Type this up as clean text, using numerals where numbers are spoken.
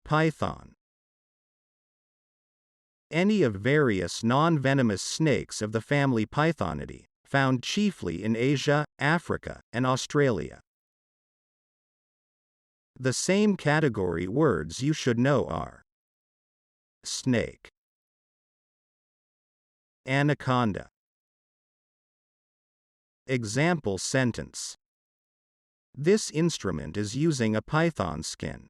python. Any of various non-venomous snakes of the family Pythonidae, found chiefly in Asia, Africa, and Australia. The same category words you should know are snake, anaconda. Example sentence. This instrument is using a python skin.